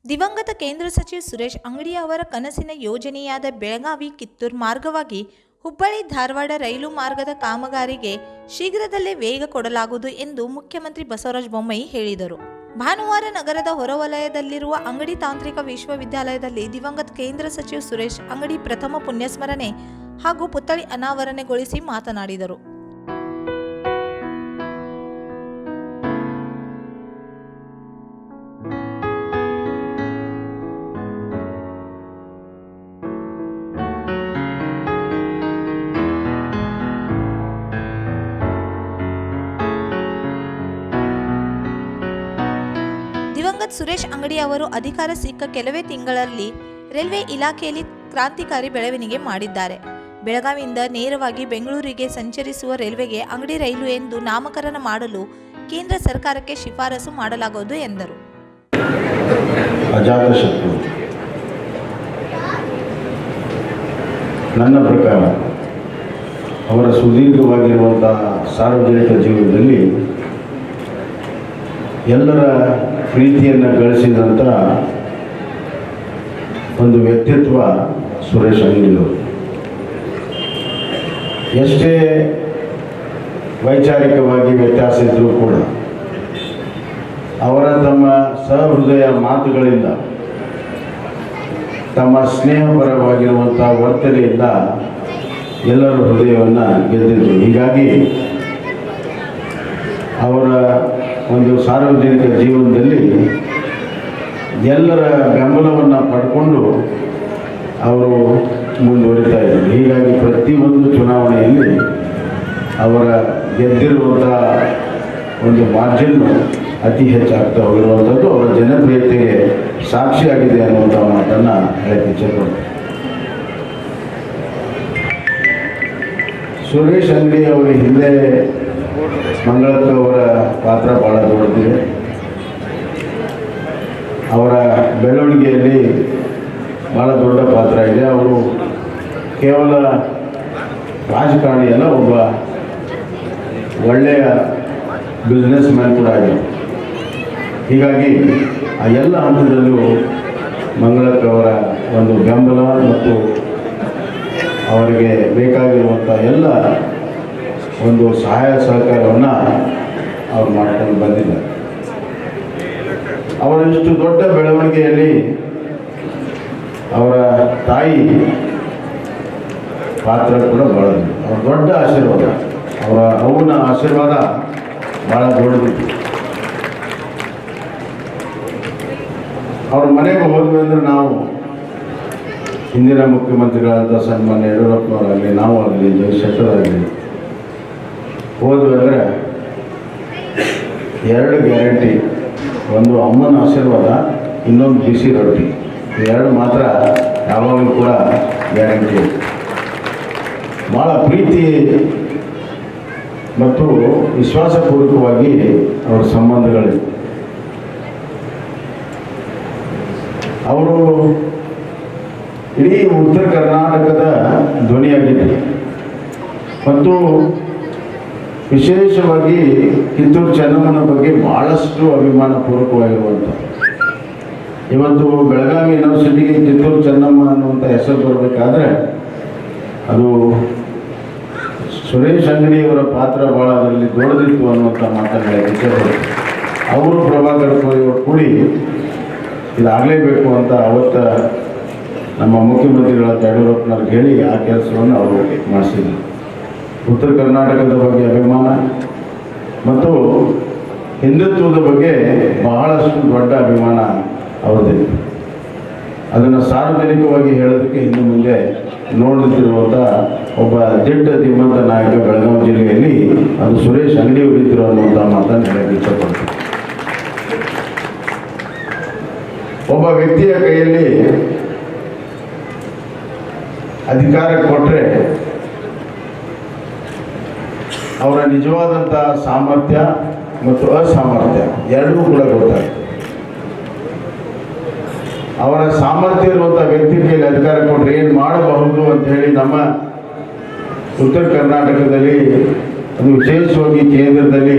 ದಿವಂಗತ ಕೇಂದ್ರ ಸಚಿವ ಸುರೇಶ್ ಅಂಗಡಿ ಅವರ ಕನಸಿನ ಯೋಜನೆಯಾದ ಬೆಳಗಾವಿ ಕಿತ್ತೂರು ಮಾರ್ಗವಾಗಿ ಹುಬ್ಬಳ್ಳಿ ಧಾರವಾಡ ರೈಲು ಮಾರ್ಗದ ಕಾಮಗಾರಿಗೆ ಶೀಘ್ರದಲ್ಲೇ ವೇಗ ಕೊಡಲಾಗುವುದು ಎಂದು ಮುಖ್ಯಮಂತ್ರಿ ಬಸವರಾಜ ಬೊಮ್ಮಾಯಿ ಹೇಳಿದರು. ಭಾನುವಾರ ನಗರದ ಹೊರವಲಯದಲ್ಲಿರುವ ಅಂಗಡಿ ತಾಂತ್ರಿಕ ವಿಶ್ವವಿದ್ಯಾಲಯದಲ್ಲಿ ದಿವಂಗತ ಕೇಂದ್ರ ಸಚಿವ ಸುರೇಶ್ ಅಂಗಡಿ ಪ್ರಥಮ ಪುಣ್ಯಸ್ಮರಣೆ ಹಾಗೂ ಪುತ್ಥಳಿ ಅನಾವರಣಗೊಳಿಸಿ ಮಾತನಾಡಿದರು. ದಿವಂಗತ ಸುರೇಶ್ ಅಂಗಡಿ ಅವರು ಅಧಿಕಾರ ಸಿಕ್ಕ ಕೆಲವೇ ತಿಂಗಳಲ್ಲಿ ರೈಲ್ವೆ ಇಲಾಖೆಯಲ್ಲಿ ಕ್ರಾಂತಿಕಾರಿ ಬೆಳವಣಿಗೆ ಮಾಡಿದ್ದಾರೆ. ಬೆಳಗಾವಿಯಿಂದ ನೇರವಾಗಿ ಬೆಂಗಳೂರಿಗೆ ಸಂಚರಿಸುವ ರೈಲ್ವೆಗೆ ಅಂಗಡಿ ರೈಲು ಎಂದು ನಾಮಕರಣ ಮಾಡಲು ಕೇಂದ್ರ ಸರ್ಕಾರಕ್ಕೆ ಶಿಫಾರಸು ಮಾಡಲಾಗುವುದು ಎಂದರು. ನನ್ನ ಪ್ರಕಾರ ಅವರ ಸುದೀರ್ಘವಾಗಿರುವಂತಹ ಸಾರ್ವಜನಿಕ ಜೀವನದಲ್ಲಿ ಎಲ್ಲರ ಪ್ರೀತಿಯನ್ನು ಗಳಿಸಿದಂಥ ಒಂದು ವ್ಯಕ್ತಿತ್ವ ಸುರೇಶ್ ಅಂಗಡಿಯವರು. ಎಷ್ಟೇ ವೈಚಾರಿಕವಾಗಿ ವ್ಯತ್ಯಾಸ ಇದ್ದರೂ ಕೂಡ ಅವರ ತಮ್ಮ ಸಹೃದಯ ಮಾತುಗಳಿಂದ, ತಮ್ಮ ಸ್ನೇಹಪರವಾಗಿರುವಂಥ ವರ್ತನೆಯಿಂದ ಎಲ್ಲರ ಹೃದಯವನ್ನು ಗೆದ್ದಿದ್ದರು. ಹೀಗಾಗಿ ಅವರ ಒಂದು ಸಾರ್ವಜನಿಕ ಜೀವನದಲ್ಲಿ ಎಲ್ಲರ ಬೆಂಬಲವನ್ನು ಪಡ್ಕೊಂಡು ಅವರು ಮುಂದುವರಿತಾ ಇದ್ದರು. ಹೀಗಾಗಿ ಪ್ರತಿಯೊಂದು ಚುನಾವಣೆಯಲ್ಲಿ ಅವರ ಗೆದ್ದಿರುವಂಥ ಒಂದು ಮಾರ್ಜಿನ್ನು ಅತಿ ಹೆಚ್ಚಾಗ್ತಾ ಹೋಗಿರುವಂಥದ್ದು ಅವರ ಜನಪ್ರಿಯತೆಗೆ ಸಾಕ್ಷಿಯಾಗಿದೆ ಅನ್ನುವಂಥ ಮಾತನ್ನು ಹೇಳಕ್ಕೆ ಇಚ್ಛೆಪಡ್ತೀನಿ. ಸುರೇಶ್ ಅಂಗಡಿ ಅವರ ಹಿಂದೆ ಮಂಗಳಕ್ಕ ಅವರ ಪಾತ್ರ ಭಾಳ ದೊಡ್ಡದಿದೆ. ಅವರ ಬೆಳವಣಿಗೆಯಲ್ಲಿ ಭಾಳ ದೊಡ್ಡ ಪಾತ್ರ ಇದೆ. ಅವರು ಕೇವಲ ರಾಜಕಾರಣಿಯಲ್ಲ, ಒಬ್ಬ ಒಳ್ಳೆಯ ಬಿಸ್ನೆಸ್ ಮ್ಯಾನ್ ಕೂಡ ಆಗಿದೆ. ಹೀಗಾಗಿ ಆ ಎಲ್ಲ ಹಂತದಲ್ಲೂ ಮಂಗಳಕ್ಕ ಅವರ ಒಂದು ಬೆಂಬಲ ಮತ್ತು ಅವರಿಗೆ ಬೇಕಾಗಿರುವಂಥ ಎಲ್ಲ ಒಂದು ಸಹಾಯ ಸಹಕಾರವನ್ನು ಅವ್ರು ಮಾಡ್ಕೊಂಡು ಬಂದಿದ್ದಾರೆ. ಅವರ ಇಷ್ಟು ದೊಡ್ಡ ಬೆಳವಣಿಗೆಯಲ್ಲಿ ಅವರ ತಾಯಿ ಪಾತ್ರ ಕೂಡ ಭಾಳ ಅವ್ರ ದೊಡ್ಡ ಆಶೀರ್ವಾದ, ಅವರ ಅವನ ಆಶೀರ್ವಾದ ಭಾಳ ದೊಡ್ಡದಿತ್ತು. ಅವ್ರ ಮನೆಗೆ ಹೋದ್ವಿ ಅಂದರೆ ನಾವು ಹಿಂದಿನ ಮುಖ್ಯಮಂತ್ರಿಗಳಾದ ಸನ್ಮಾನ್ಯ ಯಡಿಯೂರಪ್ಪನವರಾಗಲಿ, ನಾವು ಆಗಲಿ, ಜಗಶೆಟ್ಟರ್ ಆಗಲಿ ಹೋದ್ವಿ ಅಂದರೆ ಎರಡು ಗ್ಯಾರಂಟಿ, ಒಂದು ಅಮ್ಮನ ಆಶೀರ್ವಾದ, ಇನ್ನೊಂದು ಬಿಸಿ ರೊಟ್ಟಿ, ಎರಡು ಮಾತ್ರ ಯಾವಾಗಲೂ ಕೂಡ ಗ್ಯಾರಂಟಿ. ಭಾಳ ಪ್ರೀತಿ ಮತ್ತು ವಿಶ್ವಾಸಪೂರ್ವಕವಾಗಿ ಅವರ ಸಂಬಂಧಗಳಿವೆ. ಅವರು ಇಡೀ ಉತ್ತರ ಕರ್ನಾಟಕದ ಧ್ವನಿಯಾಗಿದ್ದರು ಮತ್ತು ವಿಶೇಷವಾಗಿ ಕಿತ್ತೂರು ಚೆನ್ನಮ್ಮನ ಬಗ್ಗೆ ಭಾಳಷ್ಟು ಅಭಿಮಾನಪೂರ್ವಕವಾಗಿರುವಂಥ. ಇವತ್ತು ಬೆಳಗಾವಿ ಯೂನಿವರ್ಸಿಟಿಗೆ ಕಿತ್ತೂರು ಚೆನ್ನಮ್ಮ ಅನ್ನುವಂಥ ಹೆಸರು ಬರಬೇಕಾದ್ರೆ ಅದು ಸುರೇಶ್ ಅಂಗಡಿಯವರ ಪಾತ್ರ ಭಾಳ ಅದರಲ್ಲಿ ದೊಡ್ಡದಿತ್ತು ಅನ್ನುವಂಥ ಮಾತನ್ನು ಇಚ್ಛೆಪಡ್ತಾರೆ. ಅವರು ಪ್ರಭಾಕರ್ ಕೋಳಿಯವರು ಕೂಡಿ ಇದಾಗಲೇಬೇಕು ಅಂತ ಅವತ್ತು ನಮ್ಮ ಮುಖ್ಯಮಂತ್ರಿಗಳಾದ ಯಡಿಯೂರಪ್ಪನವ್ರಿಗೆ ಹೇಳಿ ಆ ಕೆಲಸವನ್ನು ಅವರು ಮಾಡಿಸಿದ್ರು. ಉತ್ತರ ಕರ್ನಾಟಕದ ಬಗ್ಗೆ ಅಭಿಮಾನ ಮತ್ತು ಹಿಂದುತ್ವದ ಬಗ್ಗೆ ಬಹಳಷ್ಟು ದೊಡ್ಡ ಅಭಿಮಾನ ಅವ್ರದ್ದಿದೆ. ಅದನ್ನು ಸಾರ್ವಜನಿಕವಾಗಿ ಹೇಳೋದಕ್ಕೆ ಇನ್ನು ಮುಂದೆ ನೋಡುತ್ತಿರುವಂಥ ಒಬ್ಬ ದಿಟ್ಟ ಧೀಮಂತ ನಾಯಕ ಬೆಳಗಾವಿ ಜಿಲ್ಲೆಯಲ್ಲಿ ಅದು ಸುರೇಶ್ ಅಂಗಡಿಯವರು ಇದ್ದರು ಅನ್ನುವಂಥ ಮಾತನ್ನು ಹೇಳಕ್ಕೆ ಇಷ್ಟಪಡ್ತೀನಿ. ಒಬ್ಬ ವ್ಯಕ್ತಿಯ ಕೈಯಲ್ಲಿ ಅಧಿಕಾರ ಕೊಟ್ಟರೆ ಅವರ ನಿಜವಾದಂಥ ಸಾಮರ್ಥ್ಯ ಮತ್ತು ಅಸಾಮರ್ಥ್ಯ ಎರಡೂ ಕೂಡ ಗೊತ್ತಾಗ್ತದೆ. ಅವರ ಸಾಮರ್ಥ್ಯ ಇರುವಂಥ ವ್ಯಕ್ತಿ ಕೈಯಲ್ಲಿ ಅಧಿಕಾರ ಕೊಟ್ಟರೆ ಏನು ಮಾಡಬಹುದು ಅಂತ ಹೇಳಿ ನಮ್ಮ ಉತ್ತರ ಕರ್ನಾಟಕದಲ್ಲಿ, ಅದು ವಿಶೇಷವಾಗಿ ಕೇಂದ್ರದಲ್ಲಿ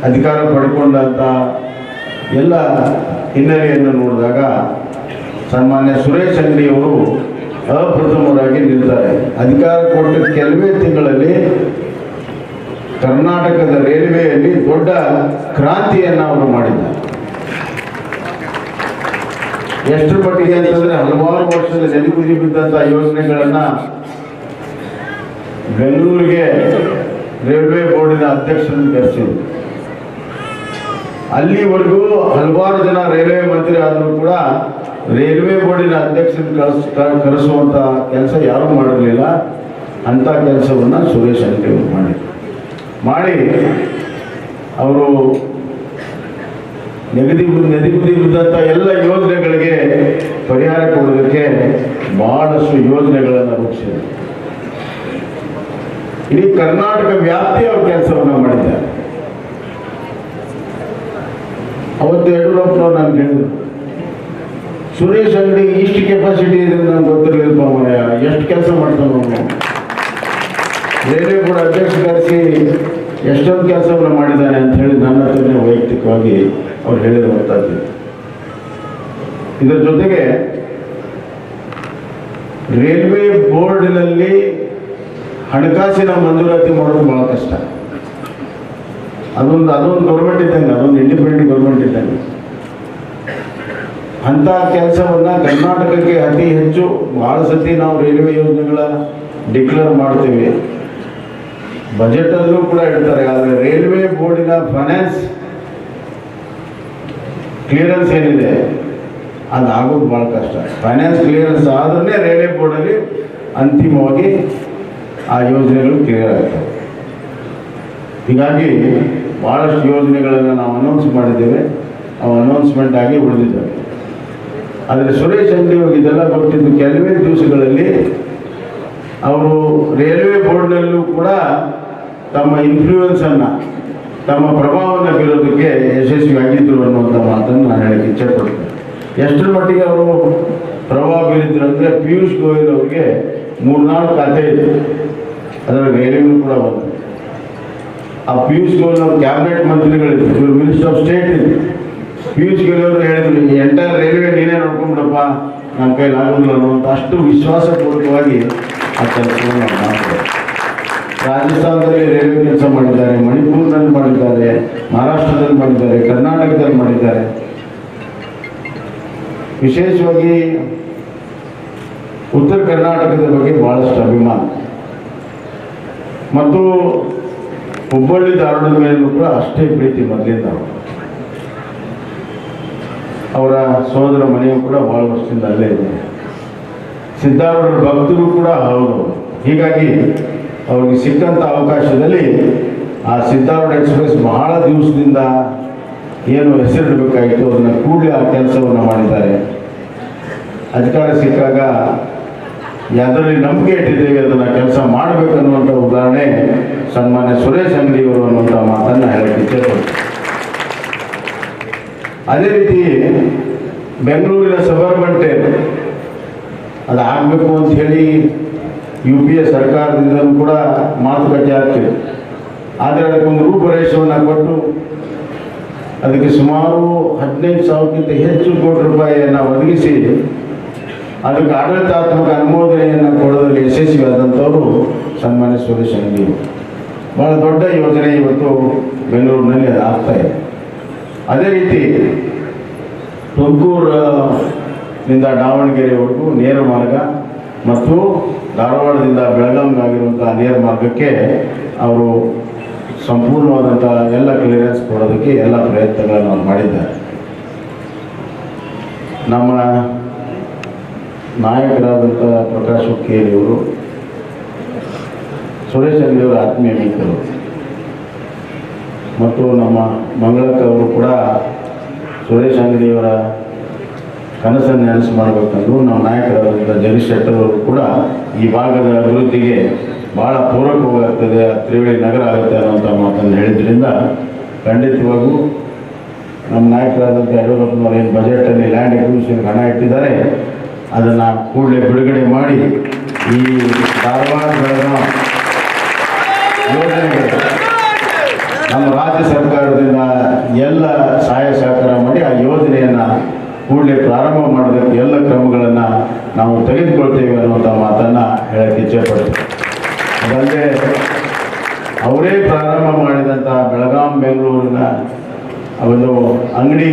ಅಧಿಕಾರ ಪಡ್ಕೊಂಡಂಥ ಎಲ್ಲ ಹಿನ್ನೆಲೆಯನ್ನು ನೋಡಿದಾಗ ಸನ್ಮಾನ್ಯ ಸುರೇಶ್ ಅಂಗಡಿಯವರು ಅಪ್ರಥಮರಾಗಿ ನಿಲ್ತಾರೆ. ಅಧಿಕಾರ ಕೊಟ್ಟ ಕೆಲವೇ ತಿಂಗಳಲ್ಲಿ ಕರ್ನಾಟಕದ ರೈಲ್ವೆಯಲ್ಲಿ ದೊಡ್ಡ ಕ್ರಾಂತಿಯನ್ನು ಅವರು ಮಾಡಿದ್ದಾರೆ. ಎಷ್ಟು ಮಟ್ಟಿಗೆ ಅಂತಂದರೆ ಹಲವಾರು ವರ್ಷದ ನೆನಗುದಿ ಬಿದ್ದಂಥ ಯೋಜನೆಗಳನ್ನು ಬೆಂಗಳೂರಿಗೆ ರೈಲ್ವೆ ಬೋರ್ಡಿನ ಅಧ್ಯಕ್ಷರನ್ನು ಕರೆಸಿದ್ರು. ಅಲ್ಲಿವರೆಗೂ ಹಲವಾರು ಜನ ರೈಲ್ವೆ ಮಂತ್ರಿ ಆದರೂ ಕೂಡ ರೈಲ್ವೆ ಬೋರ್ಡಿನ ಅಧ್ಯಕ್ಷರನ್ನು ಕರೆಸುವಂಥ ಕೆಲಸ ಯಾರೂ ಮಾಡಿರಲಿಲ್ಲ. ಅಂಥ ಕೆಲಸವನ್ನು ಸುರೇಶ್ ಅಂಗಡಿ ಅವರು ಮಾಡಿ ಅವರು ನೆನೆಗುದಿ ಬಿದ್ದಂಥ ಎಲ್ಲ ಯೋಜನೆಗಳಿಗೆ ಪರಿಹಾರ ಕೊಡೋದಕ್ಕೆ ಬಹಳಷ್ಟು ಯೋಜನೆಗಳನ್ನು ರೂಪಿಸಿದರು. ಇಡೀ ಕರ್ನಾಟಕ ವ್ಯಾಪ್ತಿ ಅವರು ಕೆಲಸವನ್ನು ಮಾಡಿದ್ದಾರೆ. ಅವತ್ತು ಯಡಿಯೂರಪ್ಪನವ್ರು ನಾನು ಹೇಳಿದ್ರು, ಸುರೇಶ್ ಅಂಗಡಿ ಇಷ್ಟು ಕೆಪಾಸಿಟಿ ಇದೆ ನಂಗೆ ಗೊತ್ತಿರಲಿಲ್ಲ ಮನೆಯ, ಎಷ್ಟು ಕೆಲಸ ಮಾಡ್ತಾನೆ ಅವನು. ರೈಲ್ವೆ ಬೋರ್ಡ್ ಅಧ್ಯಕ್ಷ ಕರೆಸಿ ಎಷ್ಟೊಂದು ಕೆಲಸವನ್ನು ಮಾಡಿದ್ದಾನೆ ಅಂತ ಹೇಳಿ ನನ್ನ ಹತ್ರನೇ ವೈಯಕ್ತಿಕವಾಗಿ ಅವ್ರು ಹೇಳಿರುವಂಥದ್ದು. ಇದರ ಜೊತೆಗೆ ರೈಲ್ವೆ ಬೋರ್ಡಿನಲ್ಲಿ ಹಣಕಾಸಿನ ಮಂಜೂರಾತಿ ಮಾಡೋದು ಭಾಳ ಕಷ್ಟ. ಅದೊಂದು ಗೌರ್ಮೆಂಟ್ ಇದ್ದಂಗೆ, ಅದೊಂದು ಇಂಡಿಪೆಂಡೆಂಟ್ ಗೌರ್ಮೆಂಟ್ ಇದ್ದಂಗೆ. ಅಂಥ ಕೆಲಸವನ್ನು ಕರ್ನಾಟಕಕ್ಕೆ ಅತಿ ಹೆಚ್ಚು ಭಾಳ ಸತಿ ನಾವು ರೈಲ್ವೆ ಯೋಜನೆಗಳ ಡಿಕ್ಲೇರ್ ಮಾಡ್ತೀವಿ, ಬಜೆಟಲ್ಲೂ ಕೂಡ ಇಡ್ತಾರೆ. ಆದರೆ ರೈಲ್ವೆ ಬೋರ್ಡಿನ ಫೈನಾನ್ಸ್ ಕ್ಲಿಯರೆನ್ಸ್ ಏನಿದೆ ಅದು ಆಗೋದು ಭಾಳ ಕಷ್ಟ. ಫೈನಾನ್ಸ್ ಕ್ಲಿಯರೆನ್ಸ್ ಆದ್ರೆ ರೈಲ್ವೆ ಬೋರ್ಡಲ್ಲಿ ಅಂತಿಮವಾಗಿ ಆ ಯೋಜನೆಗಳು ಕ್ಲಿಯರ್ ಆಗ್ತವೆ. ಹೀಗಾಗಿ ಭಾಳಷ್ಟು ಯೋಜನೆಗಳನ್ನು ನಾವು ಅನೌನ್ಸ್ ಮಾಡಿದ್ದೇವೆ, ಅವು ಅನೌನ್ಸ್ಮೆಂಟ್ ಆಗಿ ಉಳಿದಿದ್ದಾವೆ. ಆದರೆ ಸುರೇಶ್ ಅಂಗಡಿ ಇದೆಲ್ಲ ಗೊತ್ತಿದ್ದು ಕೆಲವೇ ದಿವಸಗಳಲ್ಲಿ ಅವರು ರೈಲ್ವೆ ಬೋರ್ಡ್ನಲ್ಲೂ ಕೂಡ ತಮ್ಮ ಇನ್ಫ್ಲೂಯೆನ್ಸನ್ನು, ತಮ್ಮ ಪ್ರಭಾವವನ್ನು ಬೀರೋದಕ್ಕೆ ಯಶಸ್ವಿಯಾಗಿದ್ದರು ಅನ್ನುವಂಥ ಮಾತನ್ನು ನಾನು ಹೇಳಕ್ಕೆ ಇಚ್ಛೆಪಡ್ತೇನೆ. ಎಷ್ಟರ ಮಟ್ಟಿಗೆ ಅವರು ಪ್ರಭಾವ ಬೀರಿದ್ರು ಅಂದರೆ ಪಿಯೂಷ್ ಗೋಯಲ್ ಅವರಿಗೆ 3-4 ಖಾತೆ ಇದೆ, ಅದರಲ್ಲಿ ರೈಲ್ವೆನೂ ಕೂಡ ಬಂತು. ಆ ಪಿಯೂಷ್ ಗೋಯಲ್ ಅವರು ಕ್ಯಾಬಿನೆಟ್ ಮಂತ್ರಿಗಳಿದ್ರು, ಇವರು ಮಿನಿಸ್ಟರ್ ಆಫ್ ಸ್ಟೇಟ್ ಇದ್ರು. ಪಿಯೂಷ್ ಗೋಯಲ್ ಅವರು ಹೇಳಿದ್ರು, ಈ ಎಂಟೈರ್ ರೈಲ್ವೆ ನೀನೇ ನೋಡ್ಕೊಂಡ್ಬಿಡಪ್ಪ, ನಮ್ಮ ಕೈಲಿ ಆಗೋದಿಲ್ಲ ಅನ್ನುವಂಥ ಅಷ್ಟು ವಿಶ್ವಾಸಪೂರ್ವಕವಾಗಿ ಆ ಕೆಲಸವನ್ನು ಮಾಡ್ತಾರೆ. ರಾಜಸ್ಥಾನದಲ್ಲಿ ರೈಲ್ವೆ ಕೆಲಸ ಮಾಡಿದ್ದಾರೆ, ಮಣಿಪುರದಲ್ಲಿ ಮಾಡಿದ್ದಾರೆ, ಮಹಾರಾಷ್ಟ್ರದಲ್ಲಿ ಮಾಡಿದ್ದಾರೆ, ಕರ್ನಾಟಕದಲ್ಲಿ ಮಾಡಿದ್ದಾರೆ. ವಿಶೇಷವಾಗಿ ಉತ್ತರ ಕರ್ನಾಟಕದ ಬಗ್ಗೆ ಭಾಳಷ್ಟು ಅಭಿಮಾನ ಮತ್ತು ಹುಬ್ಬಳ್ಳಿ ಧಾರವಾಡದ ಮೇಲೂ ಕೂಡ ಅಷ್ಟೇ ಪ್ರೀತಿ ಮೊದಲಿಂದ. ಅವರ ಸೋದರ ಮನೆಯೂ ಕೂಡ ಭಾಳ ವರ್ಷದಿಂದ ಅಲ್ಲೇ ಇದೆ. ಸಿದ್ದಾರೂಢರ ಭಕ್ತರು ಕೂಡ ಹೌದು. ಹೀಗಾಗಿ ಅವ್ರಿಗೆ ಸಿಕ್ಕಂಥ ಅವಕಾಶದಲ್ಲಿ ಆ ಸಿದ್ದಾರೂಢ ಎಕ್ಸ್ಪ್ರೆಸ್ ಬಹಳ ದಿವಸದಿಂದ ಏನು ಹೆಸರಿಡಬೇಕಾಗಿತ್ತು ಅದನ್ನು ಕೂಡಲೇ ಆ ಕೆಲಸವನ್ನು ಮಾಡಿದ್ದಾರೆ. ಅಧಿಕಾರ ಸಿಕ್ಕಾಗ ಯಾವುದರಲ್ಲಿ ನಂಬಿಕೆ ಇಟ್ಟಿದ್ದೇವೆ ಅದನ್ನು ಕೆಲಸ ಮಾಡಬೇಕನ್ನುವಂಥ ಉದಾಹರಣೆ ಸನ್ಮಾನ್ಯ ಸುರೇಶ್ ಅಂಗಡಿಯವರು ಅನ್ನುವಂಥ ಮಾತನ್ನು ಹೇಳಕ್ಕೆ ಇಚ್ಛೆಪಡ್ತೀನಿ. ಅದೇ ರೀತಿ ಬೆಂಗಳೂರಿನ ಸಬರ್ಬನ್ ಟ್ರೈನ್ ಅದು ಆಗಬೇಕು ಅಂತ ಹೇಳಿ UPA ಸರ್ಕಾರದಿಂದಲೂ ಕೂಡ ಮಾತುಕತೆ ಆಗ್ತಿದೆ. ಆದರೆ ಅದಕ್ಕೊಂದು ರೂಪುರೇಷೆಯನ್ನು ಕೊಟ್ಟು ಅದಕ್ಕೆ ಸುಮಾರು 15,000ಕ್ಕಿಂತ ಹೆಚ್ಚು ಕೋಟಿ ರೂಪಾಯಿಯನ್ನು ಒದಗಿಸಿ ಅದಕ್ಕೆ ಆಡಳಿತಾತ್ಮಕ ಅನುಮೋದನೆಯನ್ನು ಕೊಡೋದ್ರಲ್ಲಿ ಯಶಸ್ವಿಯಾದಂಥವರು ಸನ್ಮಾನ್ಯ ಸುರೇಶ್ ಅಂಗಡಿ. ಭಾಳ ದೊಡ್ಡ ಯೋಜನೆ ಇವತ್ತು ಬೆಂಗಳೂರಿನಲ್ಲಿ ಅದು ಆಗ್ತಾಯಿದೆ. ಅದೇ ರೀತಿ ತುಮಕೂರಿನಿಂದ ದಾವಣಗೆರೆವರೆಗೂ ನೇರ ಮಾರ್ಗ ಮತ್ತು ಧಾರವಾಡದಿಂದ ಬೆಳಗಾವಿಗಾಗಿರುವಂಥ ನೇರ ಮಾರ್ಗಕ್ಕೆ ಅವರು ಸಂಪೂರ್ಣವಾದಂಥ ಎಲ್ಲ ಕ್ಲಿಯರೆನ್ಸ್ ಕೊಡೋದಕ್ಕೆ ಎಲ್ಲ ಪ್ರಯತ್ನಗಳನ್ನು ಅವ್ರು ಮಾಡಿದ್ದಾರೆ. ನಮ್ಮ ನಾಯಕರಾದಂಥ ಪ್ರಕಾಶ್ ಹುಕ್ಕೇರಿಯವರು ಸುರೇಶ್ ಅಂಗಡಿಯವರ ಆತ್ಮೀಯ ಮಿತ್ರರು ಮತ್ತು ನಮ್ಮ ಮಂಗಳಕ್ಕ ಅವರು ಕೂಡ ಸುರೇಶ್ ಅಂಗಡಿಯವರ ಕನಸನ್ನು ನೆನಸು ಮಾಡಬೇಕಂದ್ರು ನಮ್ಮ ನಾಯಕರಾದಂಥ ಜಗದೀಶ್ ಶೆಟ್ಟರ್ ಅವರು ಕೂಡ ಈ ಭಾಗದ ಅಭಿವೃದ್ಧಿಗೆ ಭಾಳ ಪೂರಕವಾಗ್ತದೆ, ತ್ರಿವೇಣಿ ನಗರ ಆಗುತ್ತೆ ಅನ್ನೋಂಥ ಮಾತನ್ನು ಹೇಳಿದ್ರಿಂದ ಖಂಡಿತವಾಗೂ ನಮ್ಮ ನಾಯಕರಾದಂಥ ಯಡಿಯೂರಪ್ಪನವರು ಏನು ಬಜೆಟಲ್ಲಿ ಲ್ಯಾಂಡ್ ಎಕ್ವಿಷನ್ಗೆ ಹಣ ಇಟ್ಟಿದ್ದಾರೆ ಅದನ್ನು ಕೂಡಲೇ ಬಿಡುಗಡೆ ಮಾಡಿ ಈ ಧಾರವಾಡ ಬೆಳಗಾವಿ ಯೋಜನೆಗಳು ನಮ್ಮ ರಾಜ್ಯ ರಾಜ್ಯ ಸರ್ಕಾರದಿಂದ ಎಲ್ಲ ಸಹಾಯ ಸಹಕಾರ ಮಾಡಿ ಆ ಯೋಜನೆಯನ್ನು ಕೂಡಲೇ ಪ್ರಾರಂಭ ಮಾಡೋದಕ್ಕೆ ಎಲ್ಲ ಕ್ರಮಗಳನ್ನು ನಾವು ತೆಗೆದುಕೊಳ್ತೇವೆ ಅನ್ನುವಂಥ ಮಾತನ್ನು ಹೇಳಕ್ಕೆ ಇಚ್ಛೆಪಡ್ತೀವಿ. ಅದಲ್ಲದೆ ಅವರೇ ಪ್ರಾರಂಭ ಮಾಡಿದಂಥ ಬೆಳಗಾಂ ಬೆಂಗಳೂರಿನ ಒಂದು ಅಂಗಡಿ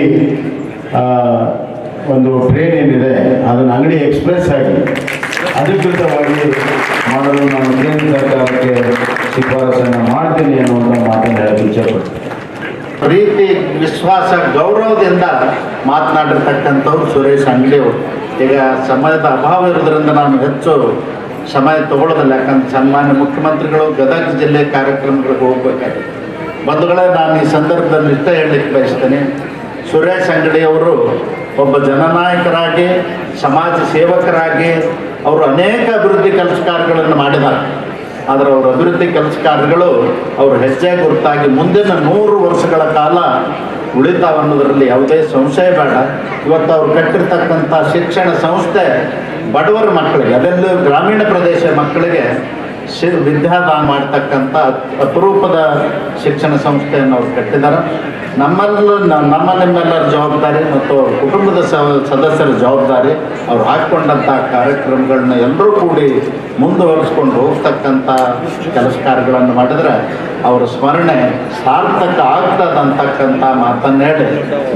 ಒಂದು ಟ್ರೈನ್ ಏನಿದೆ ಅದನ್ನು ಅಂಗಡಿ ಎಕ್ಸ್ಪ್ರೆಸ್ ಆಗಿ ಅಧಿಕೃತವಾಗಿ ಮಾಡಲು ನಾನು ಕೇಂದ್ರ ಸರ್ಕಾರಕ್ಕೆ ಶಿಫಾರಸನ್ನು ಮಾಡ್ತೀನಿ ಅನ್ನುವಂಥ ಮಾತನ್ನು ಹೇಳಕ್ಕೆ ಇಚ್ಛೆಪಡ್ತೀನಿ. ಪ್ರೀತಿ, ವಿಶ್ವಾಸ, ಗೌರವದಿಂದ ಮಾತನಾಡಿರ್ತಕ್ಕಂಥವ್ರು ಸುರೇಶ್ ಅಂಗಡಿಯವರು. ಈಗ ಸಮಯದ ಅಭಾವ ಇರೋದ್ರಿಂದ ನಾನು ಹೆಚ್ಚು ಸಮಯ ತಗೊಳ್ಳೋದಿಲ್ಲ, ಯಾಕಂದ್ರೆ ಸನ್ಮಾನ್ಯ ಮುಖ್ಯಮಂತ್ರಿಗಳು ಗದಗ ಜಿಲ್ಲೆ ಕಾರ್ಯಕ್ರಮಗಳಿಗೆ ಹೋಗಬೇಕಾಗಿದೆ. ಬಂಧುಗಳೇ, ನಾನು ಈ ಸಂದರ್ಭದಲ್ಲಿ ಇಷ್ಟ ಹೇಳಲಿಕ್ಕೆ ಬಯಸ್ತೇನೆ. ಸುರೇಶ್ ಅಂಗಡಿಯವರು ಒಬ್ಬ ಜನನಾಯಕರಾಗಿ, ಸಮಾಜ ಸೇವಕರಾಗಿ ಅವರು ಅನೇಕ ಅಭಿವೃದ್ಧಿ ಕೆಲಸ ಕಾರ್ಯಗಳನ್ನು ಮಾಡಿದ್ದಾರೆ. ಆದರೆ ಅವರ ಅಭಿವೃದ್ಧಿ ಕೆಲಸ ಕಾರ್ಯಗಳು ಅವರು ಹೆಜ್ಜೆ ಗುರುತಾಗಿ ಮುಂದಿನ 100 ವರ್ಷಗಳ ಕಾಲ ಉಳಿತಾವ ಅನ್ನೋದರಲ್ಲಿ ಯಾವುದೇ ಸಂಶಯ ಬೇಡ. ಇವತ್ತು ಅವರು ಕಟ್ಟಿರ್ತಕ್ಕಂಥ ಶಿಕ್ಷಣ ಸಂಸ್ಥೆ ಬಡವರ ಮಕ್ಕಳಿಗೆ, ಅದೆಲ್ಲೂ ಗ್ರಾಮೀಣ ಪ್ರದೇಶ ಮಕ್ಕಳಿಗೆ ವಿದ್ಯಾದಾನ ಮಾಡ್ತಕ್ಕಂಥ ಅಪರೂಪದ ಶಿಕ್ಷಣ ಸಂಸ್ಥೆಯನ್ನು ಅವ್ರು ಕಟ್ಟಿದ್ದಾರೆ. ನಿಮ್ಮೆಲ್ಲರ ಜವಾಬ್ದಾರಿ ಮತ್ತು ಅವ್ರ ಕುಟುಂಬದ ಸದಸ್ಯರ ಜವಾಬ್ದಾರಿ ಅವ್ರು ಹಾಕ್ಕೊಂಡಂಥ ಕಾರ್ಯಕ್ರಮಗಳನ್ನ ಎಲ್ಲರೂ ಕೂಡಿ ಮುಂದುವರಿಸ್ಕೊಂಡು ಹೋಗ್ತಕ್ಕಂಥ ಕೆಲಸ ಕಾರ್ಯಗಳನ್ನು ಮಾಡಿದ್ರೆ ಅವರ ಸ್ಮರಣೆ ಸಾರ್ಥಕ ಆಗ್ತದಂತಕ್ಕಂಥ ಮಾತನ್ನು ಹೇಳಿ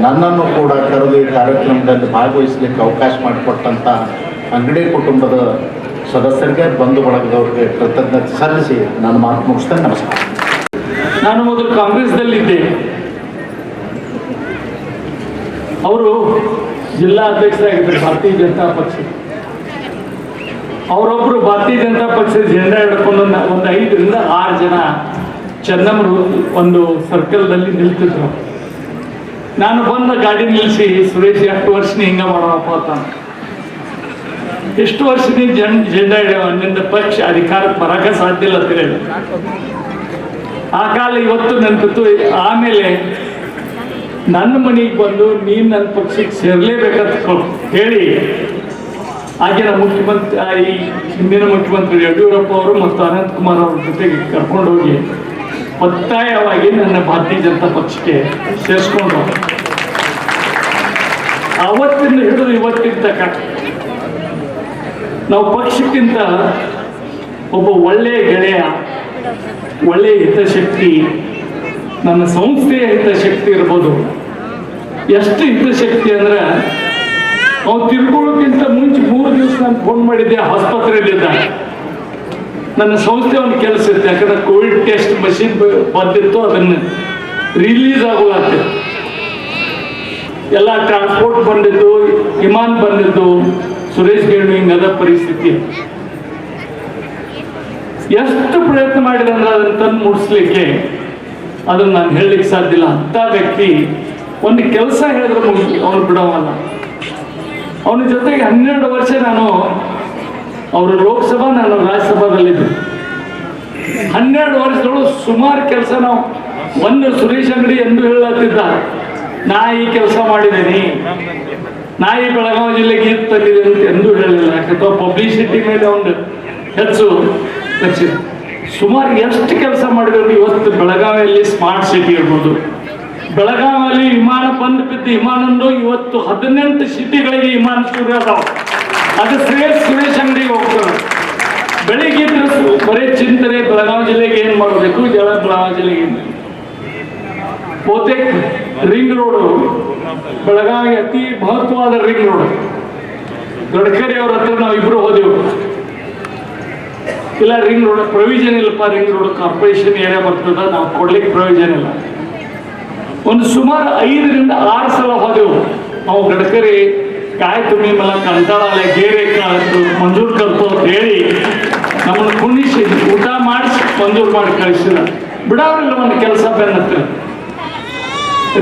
ನನ್ನನ್ನು ಕೂಡ ಕರೆದು ಈ ಕಾರ್ಯಕ್ರಮದಲ್ಲಿ ಭಾಗವಹಿಸಲಿಕ್ಕೆ ಅವಕಾಶ ಮಾಡಿಕೊಟ್ಟಂಥ ಅಂಗಡಿ ಕುಟುಂಬದ ಸದಸ್ಯರಿಗೆ, ಬಂಧು ಬಳಗದವ್ರಿಗೆ ಕೃತಜ್ಞತೆ ಸಲ್ಲಿಸಿ ನಾನು ಮಾತು ಮುಗಿಸ್ತೇನೆ. ನಮಸ್ಕಾರ. ನಾನು ಮೊದಲು ಕಾಂಗ್ರೆಸ್ದಲ್ಲಿದ್ದೆ. ಅವರು ಜಿಲ್ಲಾ ಅಧ್ಯಕ್ಷರಾಗಿದ್ದರು ಭಾರತೀಯ ಜನತಾ ಪಕ್ಷ. ಅವರೊಬ್ಬರು ಭಾರತೀಯ ಜನತಾ ಪಕ್ಷದ ಜೆಂಡಾ ಹಿಡ್ಕೊಂಡು ಒಂದು 5 ರಿಂದ 6 ಜನ ಚೆನ್ನಮ್ಮರು ಒಂದು ಸರ್ಕಲ್ದಲ್ಲಿ ನಿಲ್ತಿದ್ರು. ನಾನು ಬಂದ ಗಾಡಿ ನಿಲ್ಲಿಸಿ, ಸುರೇಶ್ ಎಷ್ಟು ವರ್ಷ ಹಿಂಗೆ ಮಾಡೋಪ್ಪ ಅಂತ, ಎಷ್ಟು ವರ್ಷ ನೀವು ಜೆಂಡಾ ಹಿಡಿಯೋ, ನಿನ್ನ ಪಕ್ಷ ಅಧಿಕಾರಕ್ಕೆ ಬರೋಕೆ ಸಾಧ್ಯ ಇಲ್ಲ ಅಂತ ಹೇಳಿ ಆ ಕಾಲ ಇವತ್ತು ನೆನಪಿತ್ತು. ಆಮೇಲೆ ನನ್ನ ಮನೆಗೆ ಬಂದು ನೀನು ನನ್ನ ಪಕ್ಷಕ್ಕೆ ಸೇರಲೇಬೇಕಂತ ಹೇಳಿ ಆಗಿನ ಮುಖ್ಯಮಂತ್ರಿ, ಈ ಹಿಂದಿನ ಮುಖ್ಯಮಂತ್ರಿ ಯಡಿಯೂರಪ್ಪ ಅವರು ಮತ್ತು ಅನಂತಕುಮಾರ್ ಅವ್ರ ಜೊತೆಗೆ ಕರ್ಕೊಂಡು ಹೋಗಿ ಒತ್ತಾಯವಾಗಿ ನನ್ನ ಭಾರತೀಯ ಜನತಾ ಪಕ್ಷಕ್ಕೆ ಸೇರಿಸ್ಕೊಂಡು ಅವತ್ತಿಂದ ಹಿಡಿದು ಇವತ್ತಿನ ತನಕ ನಾವು ಪಕ್ಷಕ್ಕಿಂತ ಒಬ್ಬ ಒಳ್ಳೆಯ ಗೆಳೆಯ, ಒಳ್ಳೆಯ ಹಿತಶಕ್ತಿ, ನನ್ನ ಸಂಸ್ಥೆಯ ಹಿತಶಕ್ತಿ ಇರ್ಬೋದು. ಎಷ್ಟು ಹಿತಶಕ್ತಿ ಅಂದ್ರೆ, ಅವ್ನು ತಿಳ್ಕೊಳ್ಳೋಕ್ಕಿಂತ ಮುಂಚೆ 3 ದಿವಸ ನಾನು ಫೋನ್ ಮಾಡಿದ್ದೆ, ಆಸ್ಪತ್ರೆಯಲ್ಲಿದ್ದ. ನನ್ನ ಸಂಸ್ಥೆ ಒಂದು ಕೆಲಸ ಇತ್ತು, ಯಾಕಂದ್ರೆ ಕೋವಿಡ್ ಟೆಸ್ಟ್ ಮಷೀನ್ ಬಂದಿತ್ತು, ಅದನ್ನು ರಿಲೀಸ್ ಆಗೋದಾಗ್ತಿತ್ತು. ಎಲ್ಲ ಟ್ರಾನ್ಸ್ಪೋರ್ಟ್ ಬಂದಿದ್ದು, ವಿಮಾನ ಬಂದಿದ್ದು, ಸುರೇಶ್ ಗೇಣು ಹಿಂಗದ ಪರಿಸ್ಥಿತಿ. ಎಷ್ಟು ಪ್ರಯತ್ನ ಮಾಡಿದೆ ಅಂದ್ರೆ ಅದನ್ನು ತಂದು ಮುಡಿಸ್ಲಿಕ್ಕೆ, ಅದನ್ನು ನಾನು ಹೇಳಲಿಕ್ಕೆ ಸಾಧ್ಯ ಇಲ್ಲ. ಅಂಥ ವ್ಯಕ್ತಿ ಒಂದು ಕೆಲಸ ಹೇಳಿದ್ರೆ ಅವನು ಬಿಡೋವಲ್ಲ. ಅವನ ಜೊತೆಗೆ 12 ವರ್ಷ ನಾನು, ಅವರು ಲೋಕಸಭಾ, ನಾನು ರಾಜ್ಯಸಭಾದಲ್ಲಿದ್ದೆ. 12 ವರ್ಷದೊಳಗೆ ಸುಮಾರು ಕೆಲಸ ನಾವು, ಒಂದು ಸುರೇಶ್ ಅಂಗಡಿ ಎಂದು ಹೇಳತ್ತಿದ್ದ, ನಾ ಈ ಕೆಲಸ ಮಾಡಿದ್ದೇನೆ, ನಾ ಈ ಬೆಳಗಾವಿ ಜಿಲ್ಲೆಗೆ ಇದು ತಂದಿದೆ ಅಂತ ಎಂದೂ ಹೇಳಲಿಲ್ಲ. ಯಾಕಂದ್ರೆ ಪಬ್ಲಿಸಿಟಿ ಮೇಲೆ ಒಂದು ಹೆಚ್ಚು ಲಕ್ಷ. ಸುಮಾರು ಎಷ್ಟು ಕೆಲಸ ಮಾಡಿದ್ರು. ಇವತ್ತು ಬೆಳಗಾವಿಯಲ್ಲಿ ಸ್ಮಾರ್ಟ್ ಸಿಟಿ ಇರ್ಬೋದು, ಬೆಳಗಾವಿಯಲ್ಲಿ ವಿಮಾನ ಬಂದು ಬಿದ್ದು ವಿಮಾನಂದು ಇವತ್ತು 18 ಸಿಟಿಗಳಿಗೆ ವಿಮಾನ ಶುರು ಅದಾವ. ಅದು ಸುರೇಶ್ ಅಂಗಡಿಗೆ ಹೋಗ್ತಾರೆ. ಬೆಳಿಗ್ಗೆ ಬರೀ ಚಿಂತನೆ, ಬೆಳಗಾವಿ ಜಿಲ್ಲೆಗೆ ಏನು ಮಾಡಬೇಕು, ಬೆಳಗಾವಿ ಜಿಲ್ಲೆಗೆ ಏನು. ಬಹುತೇಕ ರಿಂಗ್ ರೋಡು, ಬೆಳಗಾವಿಗೆ ಅತಿ ಮಹತ್ವವಾದ ರಿಂಗ್ ರೋಡ್. ಗಡ್ಕರಿ ಅವ್ರ ಹತ್ರ ನಾವು ಇಬ್ರು ಹೋದೆವು. ಇಲ್ಲ, ರಿಂಗ್ ರೋಡ್ ಪ್ರೊವಿಷನ್ ಇಲ್ಲಪ್ಪ, ರಿಂಗ್ ರೋಡ್ ಕಾರ್ಪೊರೇಷನ್ ಏರಿಯಾ ಬರ್ತದ, ನಾವು ಕೊಡ್ಲಿಕ್ಕೆ ಪ್ರೊವಿಷನ್ ಇಲ್ಲ. ಒಂದು ಸುಮಾರು 5 ರಿಂದ 6 ಸಲ ಹೋದೆವು. ನಾವು ಗಡ್ಕರಿ ಕಾಯಿ ತುಂಬಿ ಮೇಲೆ ಕಂಟಾಳೆ ಗೇರೆ ಕಾಲತ್ತು ಮಂಜೂರು ಕಲ್ತು ಅಂತ ಹೇಳಿ ನಮ್ಮನ್ನು ಕುಣಿಸಿ ಊಟ ಮಾಡಿಸಿ ಮಂಜೂರು ಮಾಡಿ ಕಳಿಸಿದ. ಬಿಡೋರಿಲ್ಲ ಒಂದು ಕೆಲಸ ಬೆನ್ನತ್ರ.